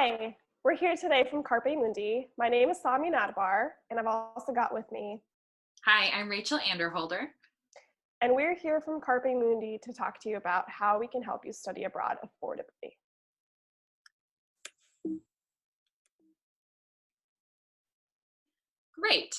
Hi, we're here today from Carpe Mundi. My name is Samia Nadbar, and I've also got with me. Hi, I'm Rachel Anderholder. And we're here from Carpe Mundi to talk to you about how we can help you study abroad affordably. Great.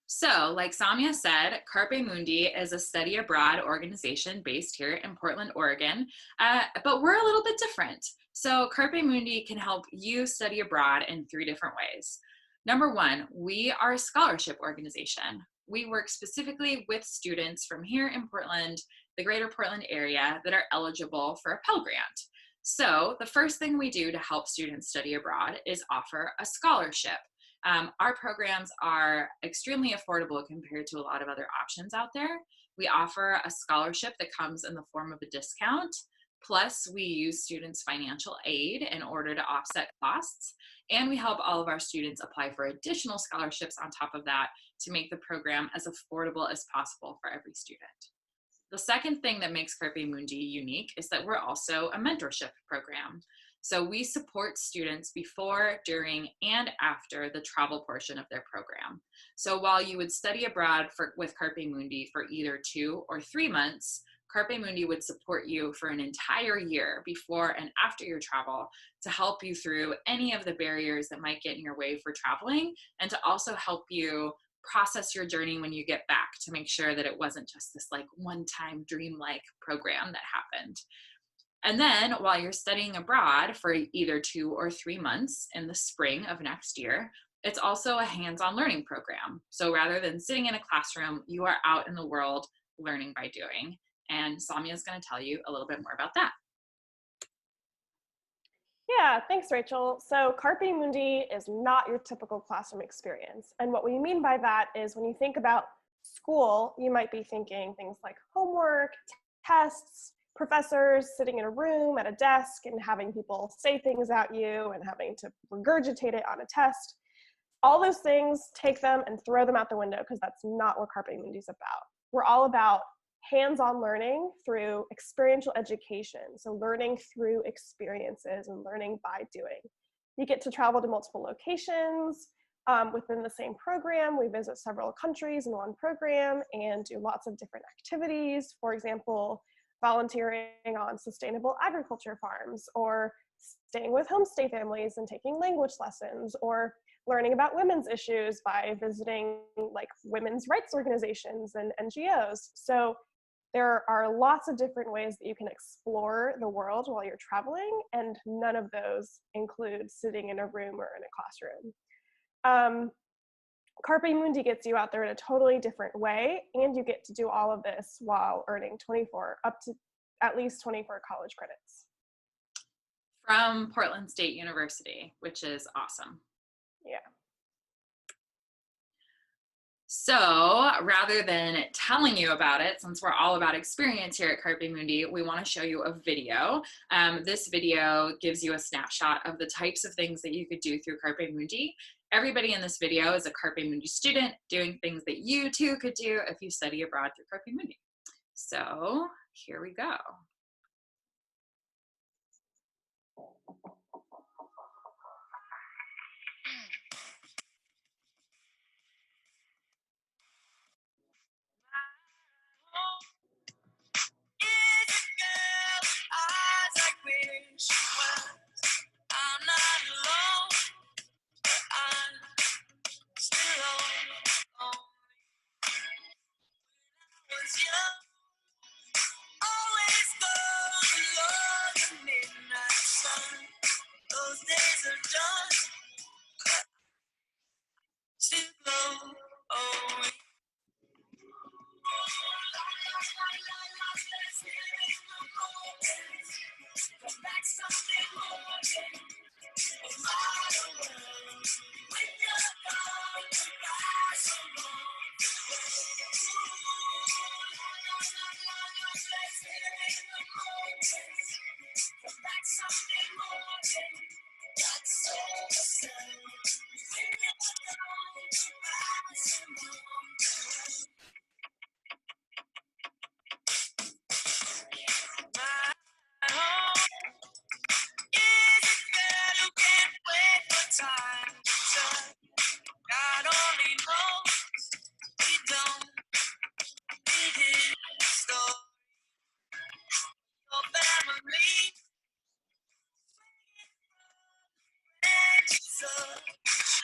So, like Samia said, Carpe Mundi is a study abroad organization based here in Portland, Oregon, but we're a little bit different. So, Carpe Mundi can help you study abroad in 3 different ways. Number 1, we are a scholarship organization. We work specifically with students from here in Portland, the greater Portland area, that are eligible for a Pell Grant. So, the first thing we do to help students study abroad is offer a scholarship. Our programs are extremely affordable compared to a lot of other options out there. We offer a scholarship that comes in the form of a discount. Plus, we use students' financial aid in order to offset costs. And we help all of our students apply for additional scholarships on top of that to make the program as affordable as possible for every student. The second thing that makes Carpe Mundi unique is that we're also a mentorship program. So we support students before, during, and after the travel portion of their program. So while you would study abroad with Carpe Mundi for either 2 or 3 months, Carpe Mundi would support you for an entire year before and after your travel to help you through any of the barriers that might get in your way for traveling, and to also help you process your journey when you get back to make sure that it wasn't just this like one-time dream-like program that happened. And then while you're studying abroad for either 2 or 3 months in the spring of next year, it's also a hands-on learning program. So rather than sitting in a classroom, you are out in the world learning by doing. And Samia is going to tell you a little bit more about that. Yeah, thanks, Rachel. So Carpe Mundi is not your typical classroom experience. And what we mean by that is when you think about school, you might be thinking things like homework, tests, professors sitting in a room at a desk and having people say things at you and having to regurgitate it on a test. All those things, take them and throw them out the window, because that's not what Carpe Mundi is about. We're all about hands-on learning through experiential education. So learning through experiences and learning by doing. You get to travel to multiple locations within the same program. We visit several countries in one program and do lots of different activities. For example, volunteering on sustainable agriculture farms, or staying with homestay families and taking language lessons, or learning about women's issues by visiting like women's rights organizations and NGOs. So there are lots of different ways that you can explore the world while you're traveling, and none of those include sitting in a room or in a classroom. Carpe Mundi gets you out there in a totally different way, and you get to do all of this while earning 24, up to at least 24 college credits. From Portland State University, which is awesome. Yeah. So rather than telling you about it, since we're all about experience here at Carpe Mundi, we want to show you a video. This video gives you a snapshot of the types of things that you could do through Carpe Mundi. Everybody in this video is a Carpe Mundi student doing things that you too could do if you study abroad through Carpe Mundi. So here we go.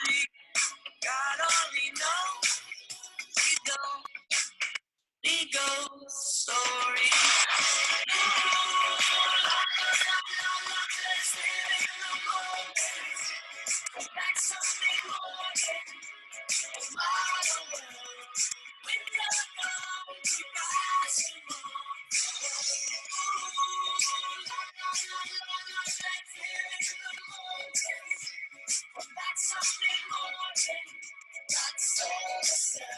God only knows we go story. Like Sunday morning, tomorrow when you're gone, you rise and like Sunday morning, that's so sad.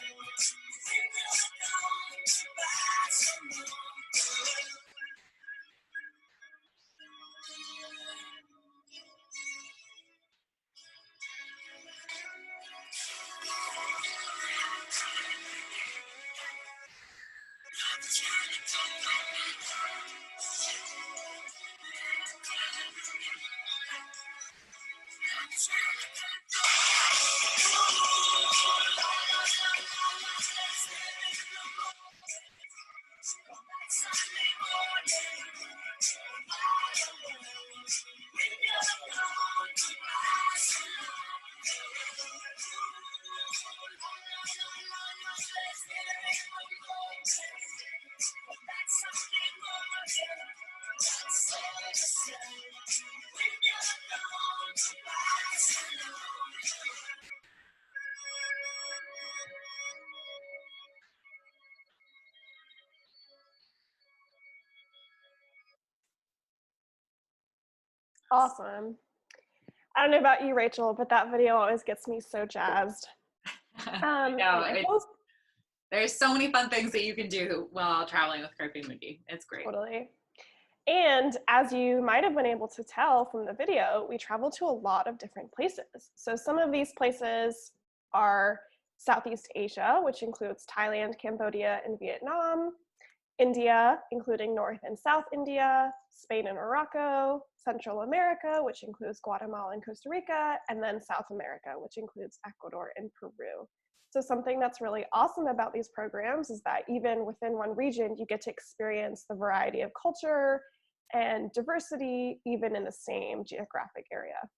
When you're gone, you rise and Sunday morning, when you're gone, you rise That Sunday morning, that's so sad. When you're gone, you rise Awesome. I don't know about you, Rachel, but that video always gets me so jazzed. No, there's so many fun things that you can do while traveling with Carpe Mundi. It's great. Totally. And as you might have been able to tell from the video, we travel to a lot of different places. So some of these places are Southeast Asia, which includes Thailand, Cambodia, and Vietnam, India, including North and South India, Spain and Morocco, Central America, which includes Guatemala and Costa Rica, and then South America, which includes Ecuador and Peru. So something that's really awesome about these programs is that even within one region, you get to experience the variety of culture and diversity, even in the same geographic area.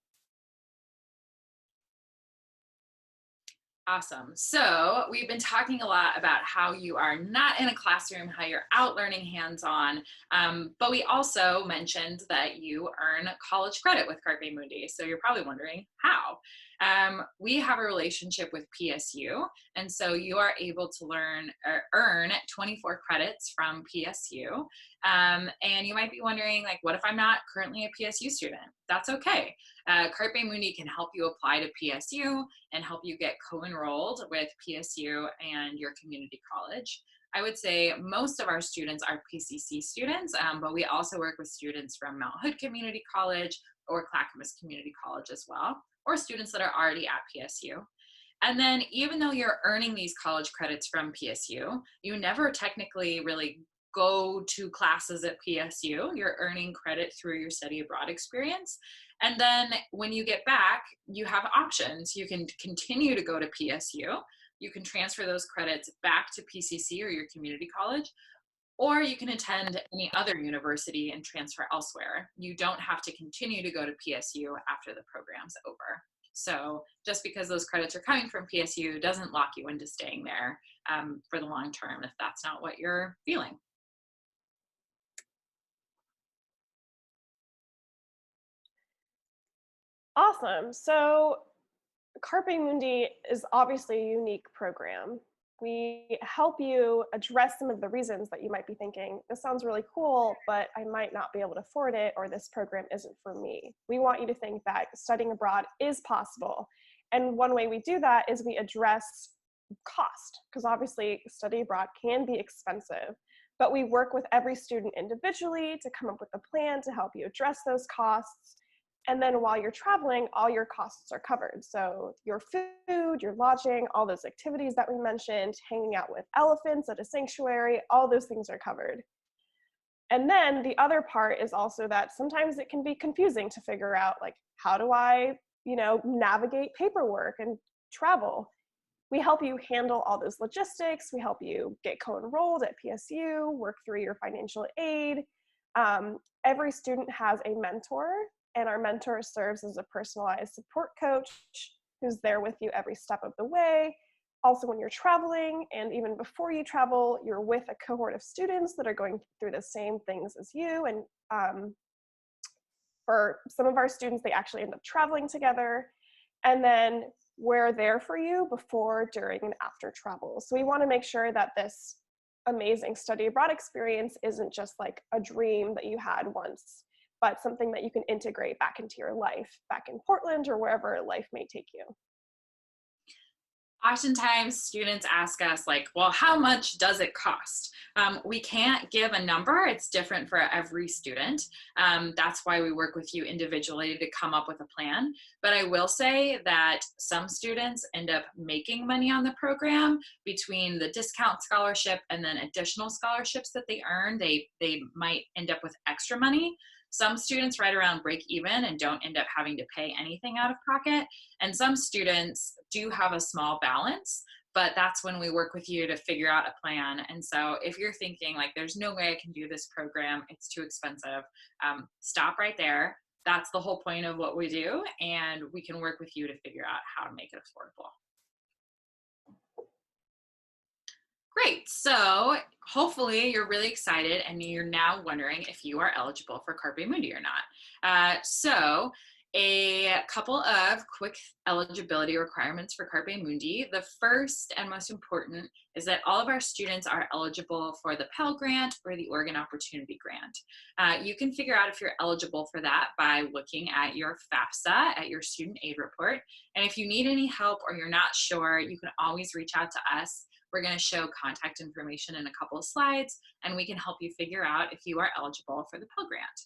Awesome. So we've been talking a lot about how you are not in a classroom, how you're out learning hands-on, but we also mentioned that you earn college credit with Carpe Mundi. So you're probably wondering how. We have a relationship with PSU, and so you are able to earn 24 credits from PSU. And you might be wondering, like, what if I'm not currently a PSU student? That's okay. Carpe Mundi can help you apply to PSU and help you get co-enrolled with PSU and your community college. I would say most of our students are PCC students, but we also work with students from Mount Hood Community College or Clackamas Community College as well, or students that are already at PSU. And then even though you're earning these college credits from PSU, you never technically really go to classes at PSU. You're earning credit through your study abroad experience. And then when you get back, you have options. You can continue to go to PSU. You can transfer those credits back to PCC or your community college, or you can attend any other university and transfer elsewhere. You don't have to continue to go to PSU after the program's over. So just because those credits are coming from PSU doesn't lock you into staying there for the long term if that's not what you're feeling. Awesome. So Carpe Mundi is obviously a unique program. We help you address some of the reasons that you might be thinking, this sounds really cool, but I might not be able to afford it, or this program isn't for me. We want you to think that studying abroad is possible. And one way we do that is we address cost, because obviously study abroad can be expensive, but we work with every student individually to come up with a plan to help you address those costs. And then while you're traveling, all your costs are covered. So your food, your lodging, all those activities that we mentioned, hanging out with elephants at a sanctuary, all those things are covered. And then the other part is also that sometimes it can be confusing to figure out, like, how do I, navigate paperwork and travel? We help you handle all those logistics. We help you get co-enrolled at PSU, work through your financial aid. Every student has a mentor, and our mentor serves as a personalized support coach who's there with you every step of the way. Also, when you're traveling, and even before you travel, you're with a cohort of students that are going through the same things as you. And for some of our students, they actually end up traveling together. And then we're there for you before, during, and after travel. So we want to make sure that this amazing study abroad experience isn't just like a dream that you had once, but something that you can integrate back into your life, back in Portland or wherever life may take you. Oftentimes students ask us like, well, how much does it cost? We can't give a number. It's different for every student. That's why we work with you individually to come up with a plan. But I will say that some students end up making money on the program between the discount scholarship and then additional scholarships that they earn. They might end up with extra money. Some students right around break even and don't end up having to pay anything out of pocket. And some students do have a small balance, but that's when we work with you to figure out a plan. And so if you're thinking like, there's no way I can do this program, it's too expensive, stop right there. That's the whole point of what we do. And we can work with you to figure out how to make it affordable. Great. So hopefully you're really excited and you're now wondering if you are eligible for Carpe Mundi or not. So a couple of quick eligibility requirements for Carpe Mundi. The first and most important is that all of our students are eligible for the Pell Grant or the Oregon Opportunity Grant. You can figure out if you're eligible for that by looking at your FAFSA, at your student aid report. And if you need any help or you're not sure, you can always reach out to us. We're going to show contact information in a couple of slides, and we can help you figure out if you are eligible for the Pell Grant.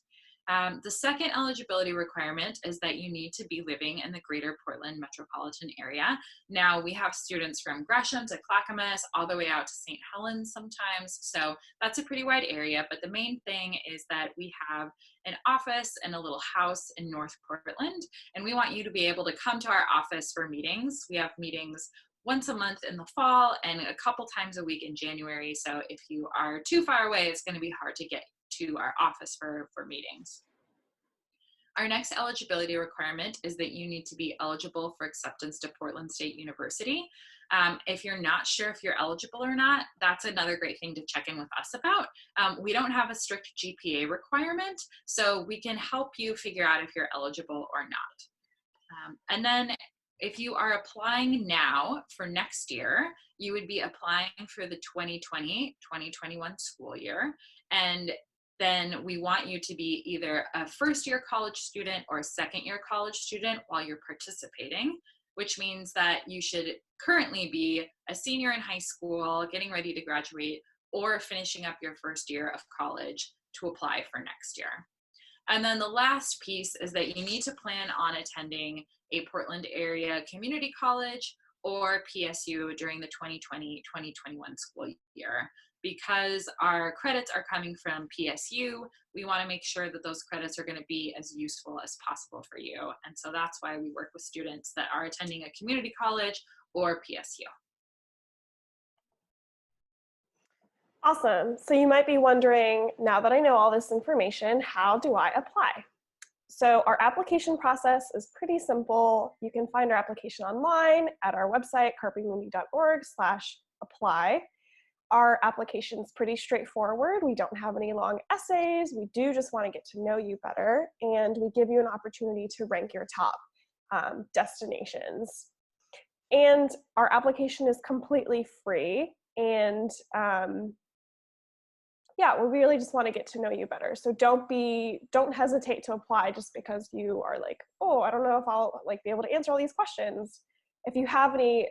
The second eligibility requirement is that you need to be living in the greater Portland metropolitan area. Now, we have students from Gresham to Clackamas, all the way out to St. Helens sometimes, so that's a pretty wide area, but the main thing is that we have an office and a little house in North Portland, and we want you to be able to come to our office for meetings. We have meetings once a month in the fall and a couple times a week in January. So if you are too far away, it's going to be hard to get to our office for meetings. Our next eligibility requirement is that you need to be eligible for acceptance to Portland State University. If you're not sure if you're eligible or not, that's another great thing to check in with us about. We don't have a strict GPA requirement, so we can help you figure out if you're eligible or not. And then if you are applying now for next year, you would be applying for the 2020-2021 school year. And then we want you to be either a first-year college student or a second-year college student while you're participating, which means that you should currently be a senior in high school, getting ready to graduate, or finishing up your first year of college to apply for next year. And then the last piece is that you need to plan on attending a Portland area community college or PSU during the 2020-2021 school year. Because our credits are coming from PSU, we want to make sure that those credits are going to be as useful as possible for you. And so that's why we work with students that are attending a community college or PSU. Awesome. So you might be wondering, now that I know all this information, how do I apply? So our application process is pretty simple. You can find our application online at our website, carpemundi.org/apply. Our application is pretty straightforward. We don't have any long essays. We do just want to get to know you better, and we give you an opportunity to rank your top destinations. And our application is completely free, and yeah, we really just want to get to know you better. So don't hesitate to apply just because you are like, oh, I don't know if I'll be able to answer all these questions. If you have any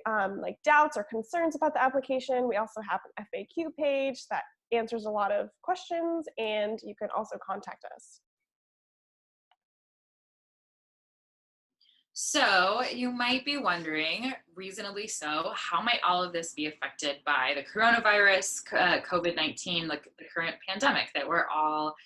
doubts or concerns about the application, we also have an FAQ page that answers a lot of questions, and you can also contact us. So you might be wondering, reasonably so, how might all of this be affected by the coronavirus, COVID-19, like the current pandemic that we're all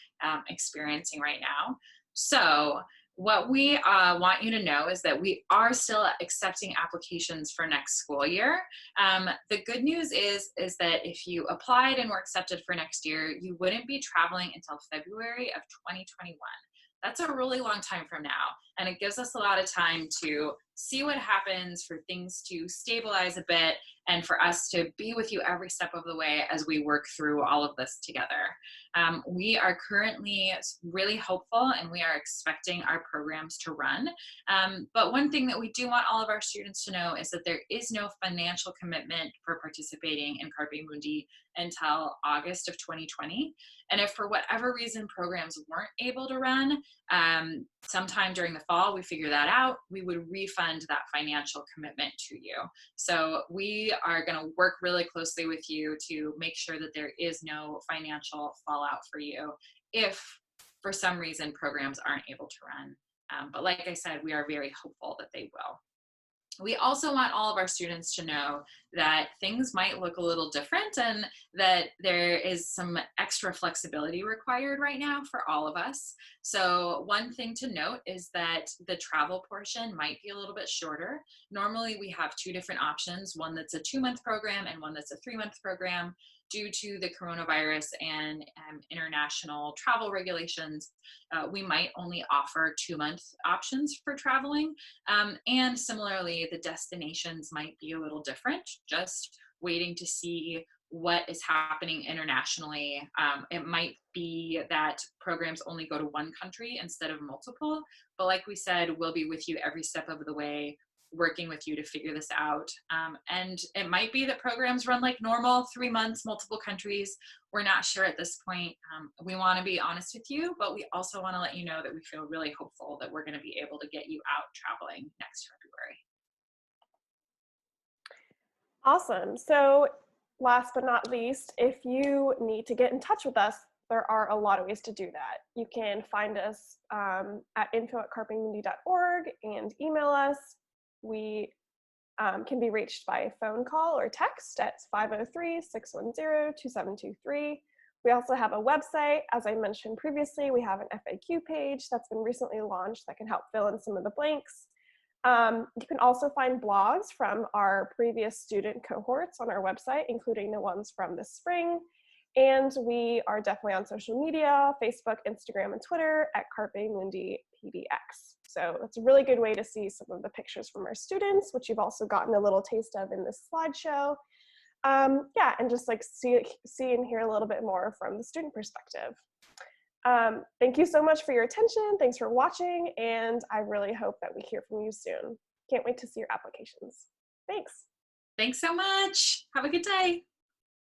experiencing right now? So what we want you to know is that we are still accepting applications for next school year. The good news is that if you applied and were accepted for next year, you wouldn't be traveling until February of 2021. That's a really long time from now. and it gives us a lot of time to see what happens, for things to stabilize a bit, and for us to be with you every step of the way as we work through all of this together. We are currently really hopeful, and we are expecting our programs to run. But one thing that we do want all of our students to know is that there is no financial commitment for participating in Carpe Mundi until August of 2020. And if for whatever reason programs weren't able to run, sometime during the fall, we figure that out, we would refund that financial commitment to you. So we are going to work really closely with you to make sure that there is no financial fallout for you if for some reason programs aren't able to run. But like I said, we are very hopeful that they will. We also want all of our students to know that things might look a little different, and that there is some extra flexibility required right now for all of us. So one thing to note is that the travel portion might be a little bit shorter. Normally we have two different options, one that's a 2-month program and one that's a 3-month program. Due to the coronavirus and international travel regulations, we might only offer 2-month options for traveling. And similarly, the destinations might be a little different, just waiting to see what is happening internationally. It might be that programs only go to one country instead of multiple, but like we said, we'll be with you every step of the way, working with you to figure this out. And it might be that programs run like normal, 3 months, multiple countries. We're not sure at this point. We want to be honest with you, but we also want to let you know that we feel really hopeful that we're going to be able to get you out traveling next February. Awesome. So last but not least, if you need to get in touch with us, there are a lot of ways to do that. You can find us at info@carpemundi.org and email us. We can be reached by phone call or text at 503-610-2723. We also have a website. As I mentioned previously, we have an FAQ page that's been recently launched that can help fill in some of the blanks. You can also find blogs from our previous student cohorts on our website, including the ones from this spring. And we are definitely on social media, Facebook, Instagram, and Twitter at Carpe Mundi PDX. So that's a really good way to see some of the pictures from our students, which you've also gotten a little taste of in this slideshow. Yeah, and just like see and hear a little bit more from the student perspective. Thank you so much for your attention. Thanks for watching, and I really hope that we hear from you soon. Can't wait to see your applications. Thanks. Thanks so much. Have a good day.